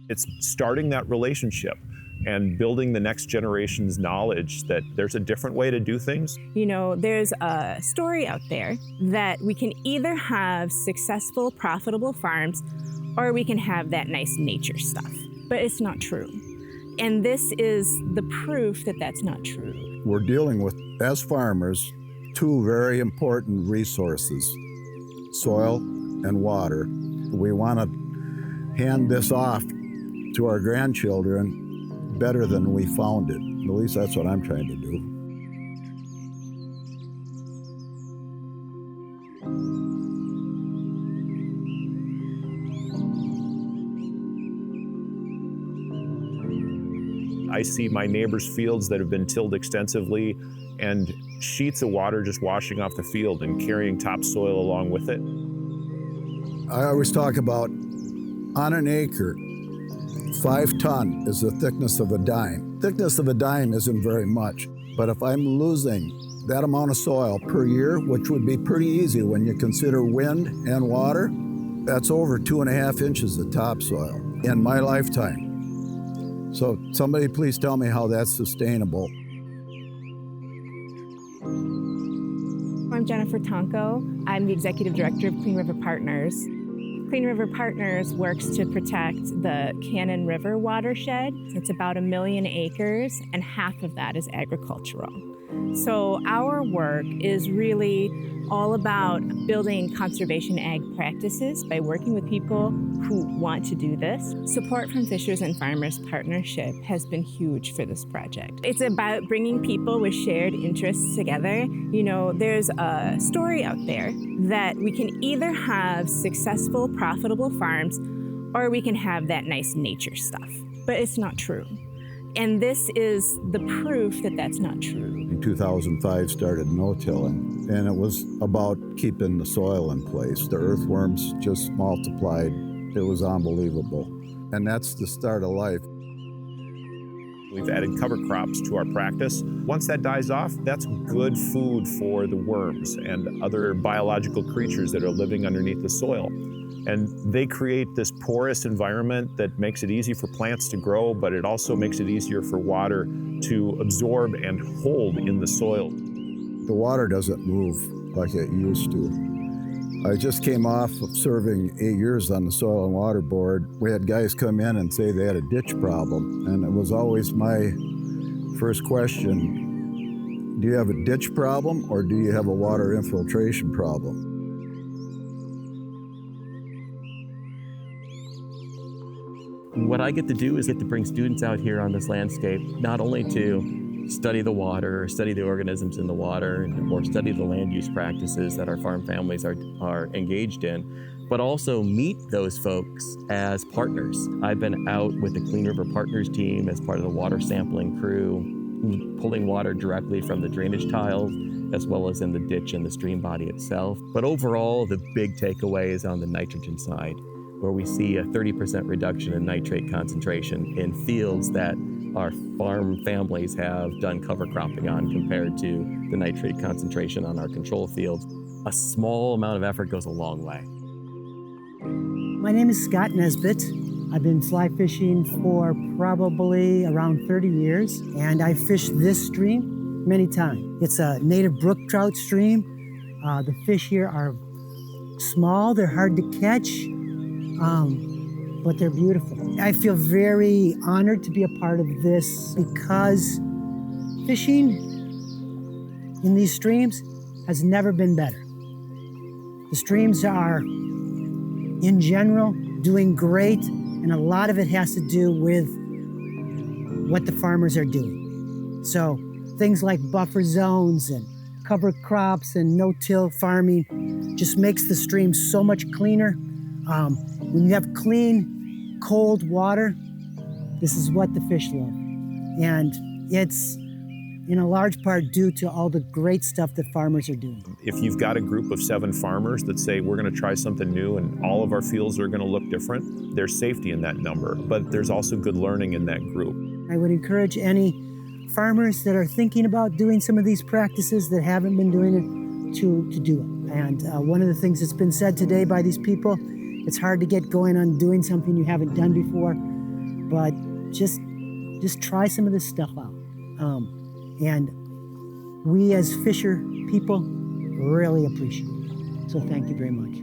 It's starting that relationship and building the next generation's knowledge that there's a different way to do things. You know, there's a story out there that we can either have successful, profitable farms, or we can have that nice nature stuff. But it's not true. And this is the proof that that's not true. We're dealing with, as farmers, two very important resources, soil and water. We want to hand this off to our grandchildren better than we found it. At least that's what I'm trying to do. I see my neighbors' fields that have been tilled extensively and sheets of water just washing off the field and carrying topsoil along with it. I always talk about on an acre, 5 ton is the thickness of a dime. Thickness of a dime isn't very much, but if I'm losing that amount of soil per year, which would be pretty easy when you consider wind and water, that's over 2.5 inches of topsoil in my lifetime. So somebody please tell me how that's sustainable. I'm Jennifer Tonko. I'm the Executive Director of Clean River Partners. Clean River Partners works to protect the Cannon River Watershed. It's about 1 million acres, and half of that is agricultural. So our work is really all about building conservation ag practices by working with people who want to do this. Support from Fishers and Farmers Partnership has been huge for this project. It's about bringing people with shared interests together. You know, there's a story out there that we can either have successful, profitable farms, or we can have that nice nature stuff. But it's not true. And this is the proof that that's not true. In 2005, started no-tilling, and it was about keeping the soil in place. The earthworms just multiplied. It was unbelievable. And that's the start of life. We've added cover crops to our practice. Once that dies off, that's good food for the worms and other biological creatures that are living underneath the soil. And they create this porous environment that makes it easy for plants to grow, but it also makes it easier for water to absorb and hold in the soil. The water doesn't move like it used to. I just came off of serving 8 years on the Soil and Water Board. We had guys come in and say they had a ditch problem, and it was always my first question, do you have a ditch problem or do you have a water infiltration problem? What I get to do is get to bring students out here on this landscape, not only to study the water, or study the organisms in the water, or study the land use practices that our farm families are engaged in, but also meet those folks as partners. I've been out with the Clean River Partners team as part of the water sampling crew, pulling water directly from the drainage tiles, as well as in the ditch and the stream body itself. But overall, the big takeaway is on the nitrogen side, where we see a 30% reduction in nitrate concentration in fields that our farm families have done cover cropping on compared to the nitrate concentration on our control fields. A small amount of effort goes a long way. My name is Scott Nesbitt. I've been fly fishing for probably around 30 years, and I fished this stream many times. It's a native brook trout stream. The fish here are small, they're hard to catch, but they're beautiful. I feel very honored to be a part of this because fishing in these streams has never been better. The streams are, in general, doing great, and a lot of it has to do with what the farmers are doing. So things like buffer zones and cover crops and no-till farming just makes the streams so much cleaner. When you have clean, cold water, this is what the fish love. And it's in a large part due to all the great stuff that farmers are doing. If you've got a group of 7 farmers that say, we're gonna try something new and all of our fields are gonna look different, there's safety in that number, but there's also good learning in that group. I would encourage any farmers that are thinking about doing some of these practices that haven't been doing it to do it. And one of the things that's been said today by these people, it's hard to get going on doing something you haven't done before. but just try some of this stuff out. And we as fisher people really appreciate it. So thank you very much.